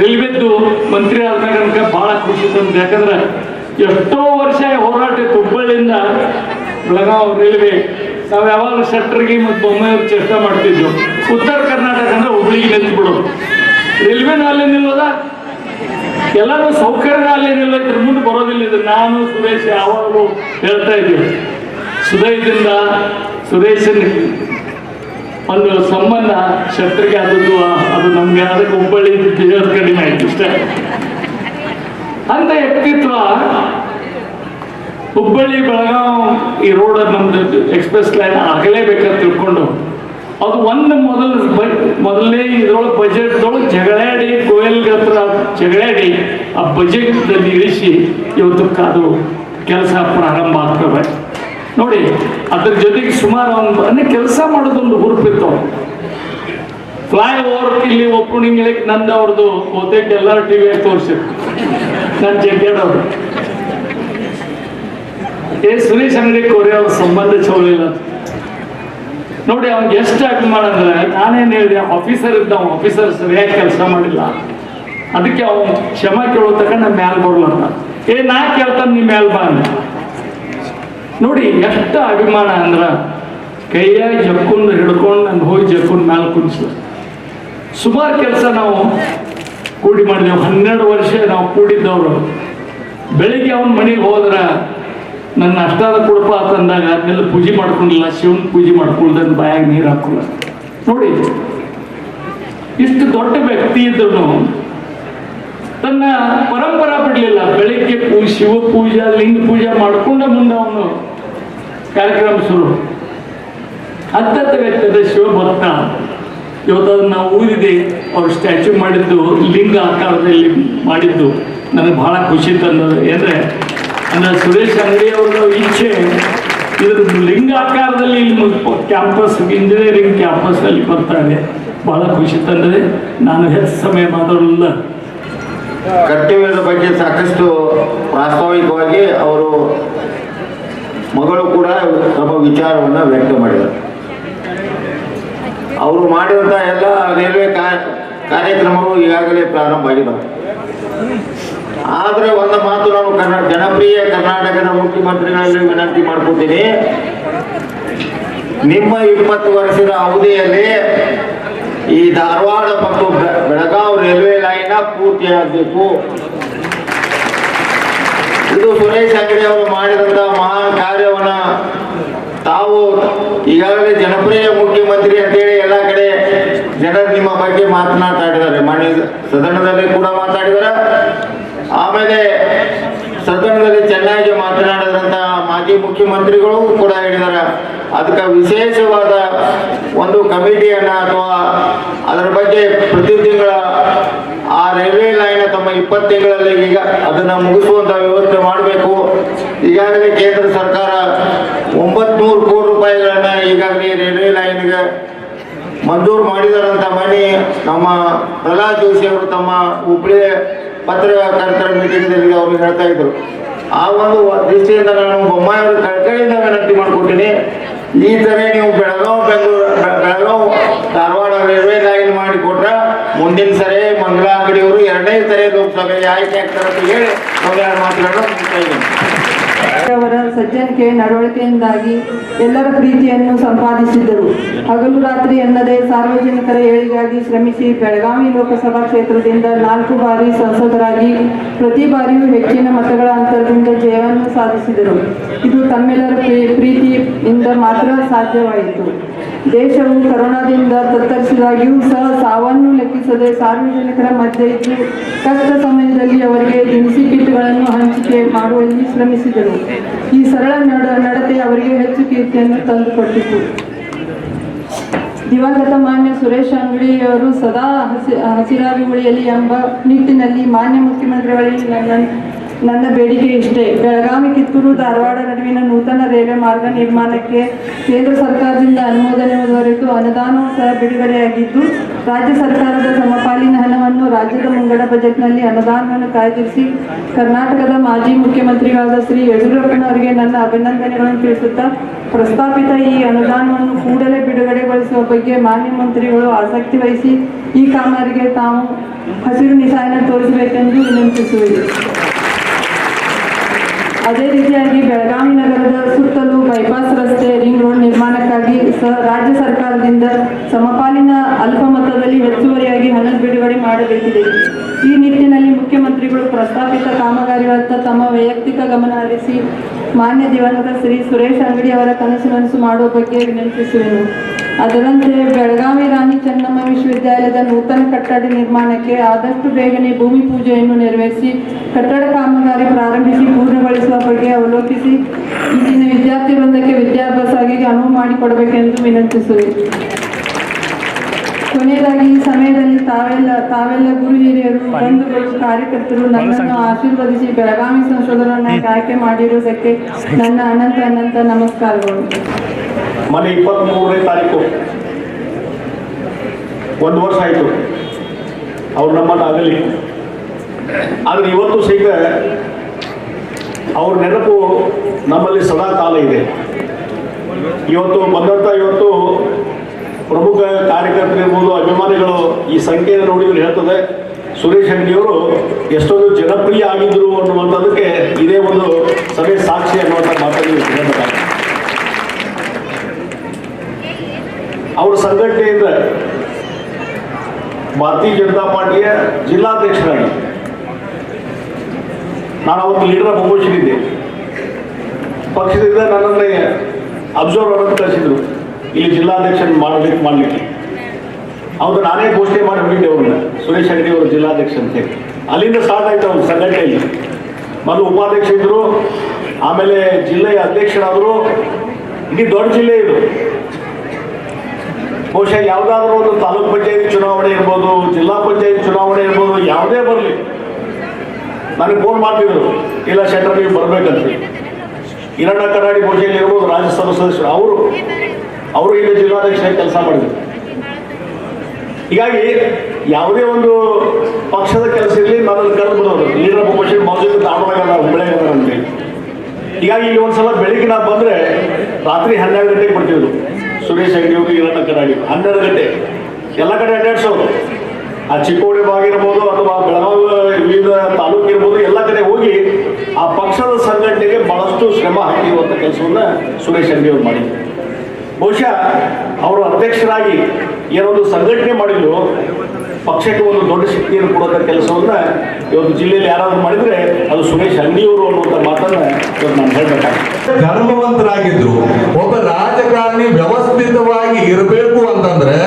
ರೈಲ್ವೆದ್ದು ಮಂತ್ರಿ ಆದಾಗ ಭಾಳ ಖುಷಿ ತಂದು. ಯಾಕಂದ್ರೆ ಎಷ್ಟೋ ವರ್ಷ ಹೋರಾಟ ಇತ್ತು. ಹುಬ್ಬಳ್ಳಿಯಿಂದ ಬೆಳಗಾವಿ ರೈಲ್ವೆ ನಾವು ಯಾವಾಗ ಶೆಟ್ಟರ್ಗಿ ಮತ್ತು ಬೊಮ್ಮೆಯವ್ರು ಚೇಷ್ಟೆ ಮಾಡ್ತಿದ್ವು. ಉತ್ತರ ಕರ್ನಾಟಕ ಅಂದ್ರೆ ಹುಬ್ಳಿಗೆ ನಿಂತ್ಬಿಡೋದು. ರೈಲ್ವೆನೂ ಅಲ್ಲೇ ನಿಲ್ಲೋದ, ಎಲ್ಲರೂ ಸೌಕರ್ಯ ಅಲ್ಲೇ ನಿಲ್ಲೋದ್ರ ಮುಂದೆ ಬರೋದಿಲ್ಲ. ಇದು ನಾನು ಸುರೇಶ್ ಯಾವಾಗಲೂ ಹೇಳ್ತಾ ಇದ್ದೀವಿ. ಸುದಯದಿಂದ ಸುರೇಶನ್ ಒಂದು ಸಂಬಂಧ ಶೆಟ್ಟರ್ಗೆ ಆದದ್ದು, ಅದು ಬಂತು ನಮ್ಗೆ, ಅದಕ್ಕೆ ಹುಬ್ಬಳ್ಳಿ ದೇವ್ರ ಕಡಿಮೆ ಆಯ್ತು ಇಷ್ಟೇ. ಅಂತ ವ್ಯಕ್ತಿತ್ವ ಹುಬ್ಬಳ್ಳಿ ಬೆಳಗಾವ್ ಈ ರೋಡ್ ನಮ್ದು ಎಕ್ಸ್ಪ್ರೆಸ್ ಲೈನ್ ಆಗಲೇಬೇಕಂತ ತಿಳ್ಕೊಂಡು ಅದು ಒಂದು ಮೊದಲನೇ ಇದ್ರೊಳಗೆ ಬಜೆಟ್ದೊಳಗೆ ಜಗಳಾಡಿ ಗೋಯಲ್ಗೆ ಹತ್ರ ಜಗಳಾಡಿ ಆ ಬಜೆಟ್ದಲ್ಲಿ ಇಳಿಸಿ ಇವತ್ತಕ್ಕೆ ಅದು ಕೆಲಸ ಪ್ರಾರಂಭ ಆಗ್ತವೆ ನೋಡಿ. ಅದ್ರ ಜೊತೆಗೆ ಸುಮಾರು ಒಂದು ಕೆಲಸ ಮಾಡೋದೊಂದು ಹುರುಪಿತ್ತು. ಫ್ಲೈ ಓವರ್ ಇಲ್ಲಿ ಓಪನಿಂಗ್ ನಂದು ಅವ್ರದ್ದು ಬಹುತೇಕ ಎಲ್ಲರೂ ಟಿ ವಿಯಾಗಿ ತೋರಿಸಿದ್ರು. ನನ್ನ ಜಗ್ಗೇಡವ್ರು ಸುರೇಶ್ ಅಂಗಡಿ ಕೋರಿ ಅವ್ರ ಸಂಬಂಧ ಚೌಲಿಲ್ಲ ನೋಡಿ. ಅವ್ನಿಗೆ ಎಷ್ಟು ಅಭಿಮಾನ ಅಂದ್ರೆ, ನಾನೇನು ಹೇಳಿದೆ, ಆಫೀಸರ್ ಇದ್ದ, ಆಫೀಸರ್ ಸರಿಯಾಗಿ ಕೆಲಸ ಮಾಡಿಲ್ಲ, ಅದಕ್ಕೆ ಅವ್ನು ಕ್ಷಮ ಕೇಳೋ ತಕ್ಕ ನಮ್ಮ ಮ್ಯಾಲ್ ಬರಲಂತ. ನಾ ಕೇಳ್ತಾನೆ ನೀ ಮ್ಯಾಲ್ ಬಾ ಅಂತ. ನೋಡಿ ಎಷ್ಟು ಅಭಿಮಾನ ಅಂದ್ರೆ, ಕೈಯಾಗಿ ಜಕ್ಕೊಂಡು ಹಿಡ್ಕೊಂಡು ನಾನು ಹೋಗಿ ಜಕ್ಕೊಂಡು ಮ್ಯಾಲೆ ಕುಣಿಸ್ಲ. ಸುಮಾರು ಕೆಲಸ ನಾವು ಕೂಡಿ ಮಾಡಿದೆವು. 12 ವರ್ಷ ನಾವು ಕೂಡಿದ್ದವರು. ಬೆಳಿಗ್ಗೆ ಅವನ ಮನೆಗೆ ಹೋದ್ರೆ ನನ್ನ ಅಷ್ಟಾದ ಕುಡಪ ತಂದಾಗ ಅದನ್ನೆಲ್ಲ ಪೂಜೆ ಮಾಡ್ಕೊಂಡಿಲ್ಲ, ಶಿವನ್ ಪೂಜೆ ಮಾಡ್ಕೊಳ್ದಂದು ಬಾಯಾಗ ನೀರು ಹಾಕೋಲ್ಲ. ನೋಡಿ ಇಷ್ಟು ದೊಡ್ಡ ವ್ಯಕ್ತಿ ಇದ್ರು ತನ್ನ ಪರಂಪರಾ ಬಿಡಲಿಲ್ಲ. ಬೆಳಿಗ್ಗೆ ಶಿವ ಪೂಜೆ, ಲಿಂಗ ಪೂಜೆ ಮಾಡ್ಕೊಂಡ ಮುಂದೆ ಅವನು ಕಾರ್ಯಕ್ರಮ ಶುರು. ಅತ್ಯಂತ ವ್ಯಕ್ತಿದ ಶಿವಭಕ್ತ. ಇವತ್ತು ಅದನ್ನು ನಾವು ಊರಿದೆ, ಅವ್ರು ಸ್ಟ್ಯಾಚ್ಯೂ ಮಾಡಿದ್ದು ಲಿಂಗ ಆಕಾರದಲ್ಲಿ ಮಾಡಿದ್ದು ನನಗೆ ಬಹಳ ಖುಷಿ ತಂದದು. ಅಂದರೆ ಸುರೇಶ್ ಅಂಗಡಿ ಅವ್ರ ಇಚ್ಛೆ ಇದ್ರ ಲಿಂಗ ಆಕಾರದಲ್ಲಿ ಕ್ಯಾಂಪಸ್, ಇಂಜಿನಿಯರಿಂಗ್ ಕ್ಯಾಂಪಸ್ನಲ್ಲಿ ಬರ್ತಾರೆ, ಬಹಳ ಖುಷಿ ತಂದಿದೆ. ನಾನು ಹೆಚ್ಚು ಸಮಯ ಮಾತಾಡಲಿಲ್ಲ. ಕರ್ತವ್ಯದ ಬಗ್ಗೆ ಸಾಕಷ್ಟು ಪ್ರಾಸ್ತಾವಿಕವಾಗಿ ಅವರು ಮಗಳು ಕೂಡ ತಮ್ಮ ವಿಚಾರವನ್ನು ವ್ಯಕ್ತ ಮಾಡಿದರು. ಅವರು ಮಾಡಿದಂಥ ಎಲ್ಲ ರೈಲ್ವೆ ಕಾರ್ಯಕ್ರಮಗಳು ಈಗಾಗಲೇ ಪ್ರಾರಂಭ ಆಗಿದ್ದಾವೆ. ಆದರೆ ಒಂದು ಮಾತು ನಾನು ಜನಪ್ರಿಯ ಕರ್ನಾಟಕದ ಮುಖ್ಯಮಂತ್ರಿಗಳಲ್ಲಿ ವಿನಂತಿ ಮಾಡ್ಕೊತೀನಿ, ನಿಮ್ಮ 20 ವರ್ಷದ ಅವಧಿಯಲ್ಲಿ ಈ ಧಾರವಾಡ ಮತ್ತು ಬೆಳಗಾವಿ ರೈಲ್ವೆ ಲೈನ್ ಪೂರ್ತಿಯಾಗಬೇಕು. ಇದು ಸುರೇಶ್ ಅಂಗಡಿ ಅವರು ಮಾಡಿದಂಥ ಮಹಾನ್ ಕಾರ್ಯವನ್ನ ತಾವು ಈಗಾಗಲೇ ಜನಪ್ರಿಯ ಮುಖ್ಯಮಂತ್ರಿ ಅಂತೇಳಿ ಎಲ್ಲ ಕಡೆ ಜನರು ನಿಮ್ಮ ಬಗ್ಗೆ ಮಾತನಾಡ್ತಾ ಮಾನ್ಯ ಸದನದಲ್ಲಿ ಕೂಡ ಮಾತಾಡಿದ್ದಾರೆ. ಆಮೇಲೆ ಸದನದಲ್ಲಿ ಚೆನ್ನಾಗಿ ಮಾತನಾಡಿದಂಥ ಮಾಜಿ ಮುಖ್ಯಮಂತ್ರಿಗಳು ಕೂಡ ಹೇಳಿದ್ದಾರೆ. ಅದಕ್ಕೆ ವಿಶೇಷವಾದ ಒಂದು ಕಮಿಟಿಯನ್ನು ಅಥವಾ ಅದರ ಬಗ್ಗೆ ಪ್ರತಿ ತಿಂಗಳ ಆ ರೈಲ್ವೆ ಲೈನ್ ತಮ್ಮ 20 ತಿಂಗಳಲ್ಲಿ ಈಗ ಅದನ್ನು ಮುಗಿಸುವಂಥ ವ್ಯವಸ್ಥೆ ಮಾಡಬೇಕು. ಈಗಾಗಲೇ ಕೇಂದ್ರ ಸರ್ಕಾರ 900 ಕೋಟಿ ರೂಪಾಯಿಗಳನ್ನು ಈಗಾಗಲೇ ರೈಲ್ವೆ ಲೈನ್ಗೆ ಮಂಜೂರು ಮಾಡಿದಾರಂತ ಮನೆ ನಮ್ಮ ಪ್ರಹ್ಲಾದ್ ಜೋಶಿ ಅವರು ತಮ್ಮ ಹುಬ್ಬಳ್ಳಿ ಪತ್ರಕರ್ತರ ಮೀಟಿಂಗ್ನಲ್ಲಿ ಅವರು ಹೇಳ್ತಾ ಇದ್ರು. ಆ ಒಂದು ದೃಷ್ಟಿಯಿಂದ ನಾನು ಬೊಮ್ಮಾಯಿ ಅವರು ಕಳಕಳಿಯಿಂದ ವಿನಂತಿ ಮಾಡ್ಕೊತೀನಿ, ಈ ಥರ ನೀವು ಬೆಳಗಾವಿ ಧಾರವಾಡ ರೈಲ್ವೆ ಲೈನ್ ಮಾಡಿಕೊಟ್ರೆ ಮುಂದಿನ ಸರಿ ಮಂಗಳ ಅಂಗಡಿಯವರು 2ನೇ ಸರಿ ಲೋಕಸಭೆಗೆ ಆಯ್ಕೆ ಆಗ್ತಾರೆ ಅಂತ ಹೇಳಿ ನಾವು ಯಾರು ಮಾತನಾಡೋದು ಮುಗ್ತಾ ಇದ್ದೀನಿ. ಅವರ ಸಜ್ಜನಿಕೆ ನಡವಳಿಕೆಯಿಂದಾಗಿ ಎಲ್ಲರ ಪ್ರೀತಿಯನ್ನು ಸಂಪಾದಿಸಿದ್ದರು. ಹಗಲು ರಾತ್ರಿ ಎನ್ನದೇ ಸಾರ್ವಜನಿಕರ ಏಳಿಗಾಗಿ ಶ್ರಮಿಸಿ ಬೆಳಗಾವಿ ಲೋಕಸಭಾ ಕ್ಷೇತ್ರದಿಂದ 4 ಬಾರಿ ಸಂಸದರಾಗಿ ಪ್ರತಿ ಬಾರಿಯೂ ಹೆಚ್ಚಿನ ಮತಗಳ ಅಂತರದಿಂದ ಜಯವನ್ನು ಸಾಧಿಸಿದರು. ಇದು ತಮ್ಮೆಲ್ಲರ ಪ್ರೀತಿಯಿಂದ ಮಾತ್ರ ಸಾಧ್ಯವಾಯಿತು. ದೇಶವು ಕರೋನಾದಿಂದ ತತ್ತರಿಸಿದಾಗಿಯೂ ಸಹ ಸಾವನ್ನು ಲೆಕ್ಕಿಸದೆ ಸಾರ್ವಜನಿಕರ ಮಧ್ಯೆ ಇದ್ದು ಕಷ್ಟ ಸಮಯದಲ್ಲಿ ಅವರಿಗೆ ದಿನಸಿ ಕಿಟ್ಗಳನ್ನು ಹಂಚಿಕೆ ಮಾಡುವಲ್ಲಿ ಶ್ರಮಿಸಿದರು. ಈ ಸರಳ ನಡತೆ ಅವರಿಗೆ ಹೆಚ್ಚು ಕೀರ್ತಿಯನ್ನು ತಂದುಕೊಟ್ಟಿತು. ದಿವಂಗತ ಮಾನ್ಯ ಸುರೇಶ್ ಅಂಗಡಿಯವರು ಸದಾ ಹಸಿರಾಗಿ ಉಳಿಯಲಿ ಎಂಬ ನಿಟ್ಟಿನಲ್ಲಿ ಮಾನ್ಯ ಮುಖ್ಯಮಂತ್ರಿಗಳಿಗೆ ನನ್ನ ಬೇಡಿಕೆ ಇಷ್ಟೇ. ಬೆಳಗಾವಿ ಕಿತ್ತೂರು ಧಾರವಾಡ ನಡುವಿನ ನೂತನ ರೈಲ್ವೆ ಮಾರ್ಗ ನಿರ್ಮಾಣಕ್ಕೆ ಕೇಂದ್ರ ಸರ್ಕಾರದಿಂದ ಅನುಮೋದನೆ ದೊರೆತು ಅನುದಾನವೂ ಸಹ ಬಿಡುಗಡೆಯಾಗಿದ್ದು, ರಾಜ್ಯ ಸರ್ಕಾರದ ಸಮಪಾಲಿನ ಹಣವನ್ನು ರಾಜ್ಯದ ಮುಂಗಡ ಬಜೆಟ್ನಲ್ಲಿ ಅನುದಾನವನ್ನು ಕಾಯ್ದಿರಿಸಿ ಕರ್ನಾಟಕದ ಮಾಜಿ ಮುಖ್ಯಮಂತ್ರಿಗಳಾದ ಶ್ರೀ ಯಡಿಯೂರಪ್ಪನವರಿಗೆ ನನ್ನ ಅಭಿನಂದನೆಗಳನ್ನು ತಿಳಿಸುತ್ತಾ, ಪ್ರಸ್ತಾಪಿತ ಈ ಅನುದಾನವನ್ನು ಕೂಡಲೇ ಬಿಡುಗಡೆಗೊಳಿಸುವ ಬಗ್ಗೆ ಮಾನ್ಯ ಮಂತ್ರಿಗಳು ಆಸಕ್ತಿ ವಹಿಸಿ ಈ ಕಾಮಗಾರಿಗೆ ತಾವು ಹಸಿರು ನಿಶಾನೆ ತೋರಿಸಬೇಕೆಂದು ವಿನಂತಿಸುವೆ. ಅದೇ ರೀತಿಯಾಗಿ ಬೆಳಗಾವಿ ನಗರದ ಸುತ್ತಲೂ ಬೈಪಾಸ್ ರಸ್ತೆ, ರಿಂಗ್ ರೋಡ್ ನಿರ್ಮಾಣಕ್ಕಾಗಿ ರಾಜ್ಯ ಸರ್ಕಾರದಿಂದ ಸಮಪಾಲಿನ ಅಲ್ಪ ಮೊತ್ತದಲ್ಲಿ ಹೆಚ್ಚುವರಿಯಾಗಿ ಹಣ ಬಿಡುಗಡೆ ಮಾಡಬೇಕಿದೆ. ಈ ನಿಟ್ಟಿನಲ್ಲಿ ಮುಖ್ಯಮಂತ್ರಿಗಳು ಪ್ರಸ್ತಾಪಿತ ಕಾಮಗಾರಿಗಳತ್ತ ತಮ್ಮ ವೈಯಕ್ತಿಕ ಗಮನ ಹರಿಸಿ ಮಾನ್ಯ ದಿವಂಗತ ಶ್ರೀ ಸುರೇಶ್ ಅಂಗಡಿ ಅವರ ಕನಸು ಮಾಡುವ ಬಗ್ಗೆ ವಿನಂತಿಸುವೆನು. ಅದರಂತೆ ಬೆಳಗಾವಿ ರಾಣಿ ಚೆನ್ನಮ್ಮ ವಿಶ್ವವಿದ್ಯಾಲಯದ ನೂತನ ಕಟ್ಟಡ ನಿರ್ಮಾಣಕ್ಕೆ ಆದಷ್ಟು ಬೇಗನೆ ಭೂಮಿ ಪೂಜೆಯನ್ನು ನೆರವೇರಿಸಿ ಕಟ್ಟಡ ಕಾಮಗಾರಿ ಪ್ರಾರಂಭಿಸಿ ಪೂರ್ಣಗೊಳಿಸುವ ಬಗ್ಗೆ ಅವಲೋಕಿಸಿ ಇಂದಿನ ವಿದ್ಯಾರ್ಥಿ ವೃಂದಕ್ಕೆ ವಿದ್ಯಾಭ್ಯಾಸಕ್ಕೆ ಅನುವು ಮಾಡಿಕೊಡಬೇಕೆಂದು ವಿನಂತಿಸುವೆ. ಕೊನೆಯದಾಗಿ ಈ ಸಮಯದಲ್ಲಿ ತಾವೆಲ್ಲ ಗುರು ಹಿರಿಯರು, ಬಂಧುಗಳು, ಕಾರ್ಯಕರ್ತರು ನನ್ನನ್ನು ಆಶೀರ್ವದಿಸಿ ಬೆಳಗಾವಿ ಸಂಶೋಧನಾ ಆಯ್ಕೆ ಮಾಡಿರುವುದಕ್ಕೆ ನನ್ನ ಅನಂತ ನಮಸ್ಕಾರಗಳು. ಮೊನ್ನೆ 23ನೇ ತಾರೀಕು 1 ವರ್ಷ ಆಯಿತು ಅವ್ರು ನಮ್ಮನ್ನು ಆಗಲಿ. ಆದರೆ ಇವತ್ತು ಸಹಿತ ಅವ್ರ ನೆನಪು ನಮ್ಮಲ್ಲಿ ಸದಾ ಕಾಲ ಇದೆ. ಇವತ್ತು ಪ್ರಮುಖ ಕಾರ್ಯಕರ್ತರಿರ್ಬೋದು, ಅಭಿಮಾನಿಗಳು ಈ ಸಂಖ್ಯೆಯನ್ನು ನೋಡಿದ್ರೆ ಹೇಳ್ತದೆ ಸುರೇಶ್ ಅಂಗಡಿಯವರು ಎಷ್ಟೊಂದು ಜನಪ್ರಿಯ ಆಗಿದ್ದರು ಅನ್ನುವಂಥದ್ದಕ್ಕೆ ಇದೇ ಒಂದು ಸಭೆ ಸಾಕ್ಷಿ ಅನ್ನುವಂಥ ಮಾತನ್ನು ಹೇಳ್ತಾರೆ. ಅವರ ಸಂಘಟನೆಯಿಂದ ಭಾರತೀಯ ಜನತಾ ಪಾರ್ಟಿಯ ಜಿಲ್ಲಾಧ್ಯಕ್ಷರಾಗಿ ನಾನು ಅವತ್ತು ಲೀಡರ್ ಪ್ರಮೋಷನ್ ಇದ್ದೆ. ಪಕ್ಷದಿಂದ ನನ್ನನ್ನೇ ಅಬ್ಸರ್ವರ್ ಅಂತ ಕಳಿಸಿದ್ರು, ಇಲ್ಲಿ ಜಿಲ್ಲಾಧ್ಯಕ್ಷ ಮಾಡಲಿಕ್ಕೆ. ಅವ್ರು ನಾನೇ ಘೋಷಣೆ ಮಾಡಿ ಹೋಗಿದ್ದೆ ಅವ್ರನ್ನ, ಸುರೇಶ್ ಅಂಗಡಿ ಅವರು ಜಿಲ್ಲಾಧ್ಯಕ್ಷ ಅಂತೇಳಿ. ಅಲ್ಲಿಂದ ಸ್ಟಾರ್ಟ್ ಆಯ್ತು ಅವ್ರ ಸಂಘಟನೆಯಲ್ಲಿ. ಮೊದಲು ಉಪಾಧ್ಯಕ್ಷ ಇದ್ದರು, ಆಮೇಲೆ ಜಿಲ್ಲೆಯ ಅಧ್ಯಕ್ಷರಾದರು. ಇಡೀ ದೊಡ್ಡ ಜಿಲ್ಲೆ ಇದು. ಬಹುಶಃ ಯಾವುದಾದ್ರೂ ಒಂದು ತಾಲೂಕ್ ಪಂಚಾಯತ್ ಚುನಾವಣೆ ಇರ್ಬೋದು, ಜಿಲ್ಲಾ ಪಂಚಾಯತ್ ಚುನಾವಣೆ ಇರ್ಬೋದು, ಯಾವುದೇ ಬರಲಿ ನನಗೆ ಫೋನ್ ಮಾಡ್ತಿದ್ರು, ಇಲ್ಲ ಶೆಟ್ಟರ್ ನೀವು ಬರಬೇಕಂತ. ಹಿರಣ್ಣ ಕರಾಡಿ ಬಹುಶಃ ಇರ್ಬೋದು, ರಾಜ್ಯಸಭಾ ಸದಸ್ಯರು, ಅವರು ಈಗ ಜಿಲ್ಲಾಧ್ಯಕ್ಷರಾಗಿ ಕೆಲಸ ಮಾಡಿದ್ರು. ಹೀಗಾಗಿ ಯಾವುದೇ ಒಂದು ಪಕ್ಷದ ಕೆಲಸ ಇರಲಿ ನನ್ನಲ್ಲಿ ಕರೆದು ಬಿಡೋದು, ಲೀಡರ್ ಪ್ರಮೋಷನ್ ಮೌಜೂದ ದಾಟವಾಗಲ್ಲ, ಹುಬ್ಬಳ್ಳಿಯಾಗದ ಅಂತೇಳಿ. ಹೀಗಾಗಿ ಇಲ್ಲಿ ಒಂದ್ಸಲ ಬೆಳಿಗ್ಗೆ ನಾವು ಬಂದರೆ ರಾತ್ರಿ 12 ಗಂಟೆಗೆ ಬರ್ತಿದ್ರು ಸುರೇಶ್ ಅಂಗಡಿಯವರು, ಹಿರಣ್ಣ ಕರಾಡಿ. 12 ಗಂಟೆ ಎಲ್ಲ ಕಡೆ ಅಡ್ಡಾಡ್ಸೋರು. ಆ ಚಿಕ್ಕೋಡಿ ಭಾಗ ಇರ್ಬೋದು ಅಥವಾ ಬೆಳಗಾವಿ ವಿವಿಧ ತಾಲೂಕು ಇರ್ಬೋದು, ಎಲ್ಲ ಕಡೆ ಹೋಗಿ ಆ ಪಕ್ಷದ ಸಂಘಟನೆಗೆ ಬಹಳಷ್ಟು ಶ್ರಮ ಹಾಕಿರುವಂಥ ಕೆಲಸವನ್ನು ಸುರೇಶ್ ಅಂಗಡಿಯವರು ಮಾಡಿದ್ರು. ಬಹುಶಃ ಅವರು ಅಧ್ಯಕ್ಷರಾಗಿ ಏನೊಂದು ಸಂಘಟನೆ ಮಾಡಿದ್ರು, ಪಕ್ಷಕ್ಕೆ ಒಂದು ದೊಡ್ಡ ಶಕ್ತಿಯನ್ನು ಕೊಡುವಂಥ ಕೆಲಸವನ್ನು ಇವತ್ತು ಜಿಲ್ಲೆಯಲ್ಲಿ ಯಾರಾದರೂ ಮಾಡಿದರೆ ಅದು ಸುರೇಶ್ ಅಂಗಡಿಯವರು ಅನ್ನುವಂಥ ಮಾತನ್ನು ಇವತ್ತು ನಾನು ಹೇಳಬೇಕಾಗ್ತದೆ. ಧರ್ಮವಂತರಾಗಿದ್ರು. ಒಬ್ಬ ರಾಜಕಾರಣಿ ವ್ಯವಸ್ಥಿತವಾಗಿ ಇರಬೇಕು ಅಂತಂದ್ರೆ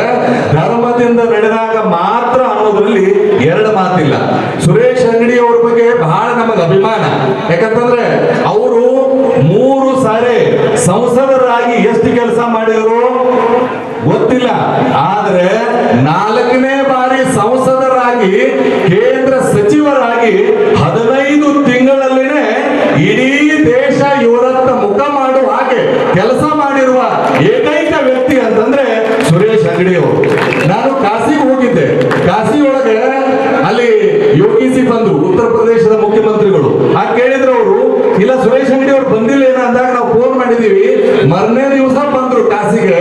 ಧರ್ಮದಿಂದ ನಡೆದಾಗ ಮಾತ್ರ ಅನ್ನೋದ್ರಲ್ಲಿ ಎರಡು ಮಾತಿಲ್ಲ. ಸುರೇಶ್ ಅಂಗಡಿ ಅವ್ರ ಬಗ್ಗೆ ಬಹಳ ನಮಗೆ ಅಭಿಮಾನ. ಯಾಕಂತಂದ್ರೆ ಅವರು 3 ಸಾರಿ ಸಂಸದರಾಗಿ ಎಷ್ಟು ಕೆಲಸ ಮಾಡಿದ್ರು ಗೊತ್ತಿಲ್ಲ, ಆದ್ರೆ 4ನೇ ಬಾರಿ ಸಂಸದರಾಗಿ ಕೇಂದ್ರ ಸಚಿವರಾಗಿ 15 ತಿಂಗಳಲ್ಲಿನೇ ಇಡೀ ದೇಶ ಇವರತ್ತ ಮುಖ ಮಾಡುವ ಹಾಗೆ ಕೆಲಸ ಮಾಡಿರುವ ಏಕೈಕ ವ್ಯಕ್ತಿ ಅಂತಂದ್ರೆ ಸುರೇಶ್ ಅಂಗಡಿ ಅವರು. ನಾನು ಕಾಶಿಗೆ ಹೋಗಿದ್ದೆ. ಕಾಶಿ ಒಳಗೆ ಅಲ್ಲಿ ಯೋಗಿಸಿ ಬಂದ್ರು, ಉತ್ತರ ಪ್ರದೇಶದ ಮುಖ್ಯಮಂತ್ರಿಗಳು. ಆ ಕೇಳಿದ್ರು ಅವರು, ಇಲ್ಲ ಸುರೇಶ್ ಅಂಗಡಿ ಅವರು ಬಂದಿಲ್ಲ ಏನ ಅಂದಾಗ ನಾವು ಫೋನ್ ಮಾಡಿದೀವಿ. ಮರನೇ ದಿವಸ ಬಂದ್ರು ಕಾಶಿಗೆ.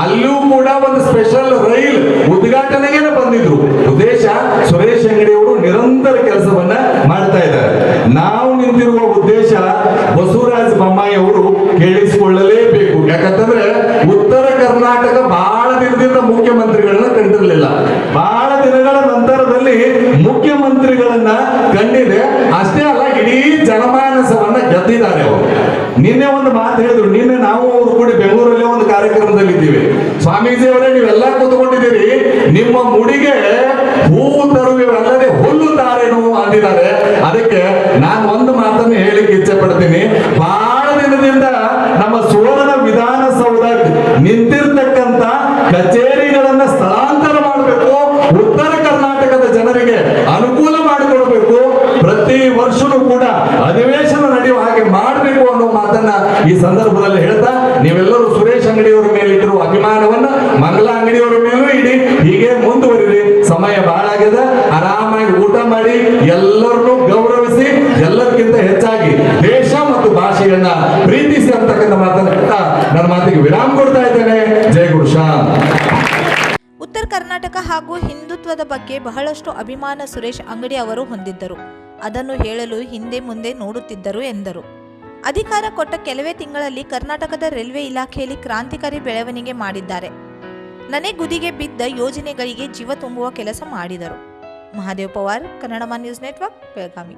ಅಲ್ಲೂ ಕೂಡ ಒಂದು ಸ್ಪೆಷಲ್ ರೈಲ್ ಉದ್ಘಾಟನೆಗೆ ಬಂದಿದ್ರು. ಉದ್ದೇಶ ಸುರೇಶ್ ಅಂಗಡಿ ಅವರು ನಿರಂತರ ಕೆಲಸವನ್ನ ಮಾಡ್ತಾ ಇದ್ದಾರೆ. ನಾವು ನಿಂತಿರುವ ಉದ್ದೇಶ ಬಸವರಾಜ ಬೊಮ್ಮಾಯಿ ಅವರು ಕೇಳಿಸಿಕೊಳ್ಳಲೇಬೇಕು. ಯಾಕಂತಂದ್ರೆ ಉತ್ತರ ಕರ್ನಾಟಕ ಬಹಳ ದಿನದಿಂದ ಮುಖ್ಯಮಂತ್ರಿಗಳನ್ನ ಕಂಡಿರಲಿಲ್ಲ. ಬಹಳ ದಿನಗಳ ನಂತರದಲ್ಲಿ ಮುಖ್ಯಮಂತ್ರಿಗಳನ್ನ ಕಂಡಿದೆ. ಅಷ್ಟೇ ಅಲ್ಲ, ಇಡೀ ಜನಮಾನಸವನ್ನ ಗೆದ್ದಿದ್ದಾರೆ ಅವರು. ನಿನ್ನೆ ಒಂದು ಮಾತು ಹೇಳಿದ್ರು. ನಿನ್ನೆ ನಾವು ಅವರು ಕೂಡ ಬೆಂಗಳೂರಲ್ಲೇ ಒಂದು ಕಾರ್ಯಕ್ರಮದಲ್ಲಿ ಇದ್ದೀವಿ. ಸ್ವಾಮೀಜಿ ಅವರೇ, ನೀವೆಲ್ಲ ಕೂತ್ಕೊಂಡಿದ್ದೀರಿ, ನಿಮ್ಮ ಮುಡಿಗೆ ಹೂವು ತರುವಲ್ಲದೆ ಹುಲ್ಲುತ್ತಾರೇನು ಅಂದಿದ್ದಾರೆ. ಅದಕ್ಕೆ ನಾನು ಒಂದು ಮಾತನ್ನು ಹೇಳಿಕ್ಕೆ ಇಚ್ಛೆ ಪಡ್ತೀನಿ. ಬಹಳ ದಿನದಿಂದ ನಮ್ಮ ಸುವರ್ಣ ವಿಧಾನಸೌಧ ನಿಂತಿರ್ತಕ್ಕಂಥ ಕಚೇರಿಗಳನ್ನ ಸ್ಥಳಾಂತರ ಮಾಡಬೇಕು, ಉತ್ತರ ಕರ್ನಾಟಕದ ಜನರಿಗೆ ಅನುಕೂಲ ಮಾಡಿಕೊಡಬೇಕು, ಪ್ರತಿ ವರ್ಷನೂ ಕೂಡ ಅಧಿವೇಶನ ನಡೆಯುವ ಹಾಗೆ ಮಾಡಬೇಕು ಅನ್ನೋ ಮಾತನ್ನ ಈ ಸಂದರ್ಭದಲ್ಲಿ ಹೇಳ್ತಾ, ನೀವೆಲ್ಲರೂ ಸುರೇಶ್ ಅಂಗಡಿಯವರ ಮೇಲೆ ಇಟ್ಟಿರುವ ಅಭಿಮಾನವನ್ನ ಮಂಗಲಾ ಅಂಗಡಿಯವರ ಮೇಲೂ ಇಡಿ. ಹೀಗೆ ಮುಂದುವರಿರಿ. ಸಮಯ ಬಹಳ ಆಗಿದೆ. ಆರಾಮಾಗಿ ಊಟ ಮಾಡಿ, ಎಲ್ಲರನ್ನೂ ಗೌರವಿಸಿ, ಎಲ್ಲರಿಗಿಂತ ಹೆಚ್ಚಾಗಿ ದೇಶ ಮತ್ತು ಭಾಷೆಯನ್ನ ಪ್ರೀತಿಸಿ ಅಂತಕ್ಕಂಥ ಮಾತನ್ನ ನನ್ನ ಮಾತಿಗೆ ವಿರಾಮ ಕೊಡ್ತಾ ಇದ್ದೇನೆ. ಜೈ ಗುರುಶಾನ್. ಉತ್ತರ ಕರ್ನಾಟಕ ಹಾಗೂ ಹಿಂದುತ್ವದ ಬಗ್ಗೆ ಬಹಳಷ್ಟು ಅಭಿಮಾನ ಸುರೇಶ್ ಅಂಗಡಿ ಅವರು ಹೊಂದಿದ್ದರು. ಅದನ್ನು ಹೇಳಲು ಹಿಂದೆ ಮುಂದೆ ನೋಡುತ್ತಿದ್ದರು ಎಂದರು. ಅಧಿಕಾರ ಕೊಟ್ಟ ಕೆಲವೇ ತಿಂಗಳಲ್ಲಿ ಕರ್ನಾಟಕದ ರೈಲ್ವೆ ಇಲಾಖೆಯಲ್ಲಿ ಕ್ರಾಂತಿಕಾರಿ ಬೆಳವಣಿಗೆ ಮಾಡಿದ್ದಾರೆ. ನನೆಗುದಿಗೆ ಬಿದ್ದ ಯೋಜನೆಗಳಿಗೆ ಜೀವ ತುಂಬುವ ಕೆಲಸ ಮಾಡಿದರು. Mahadev Pawar, Kannada news network, Belagavi.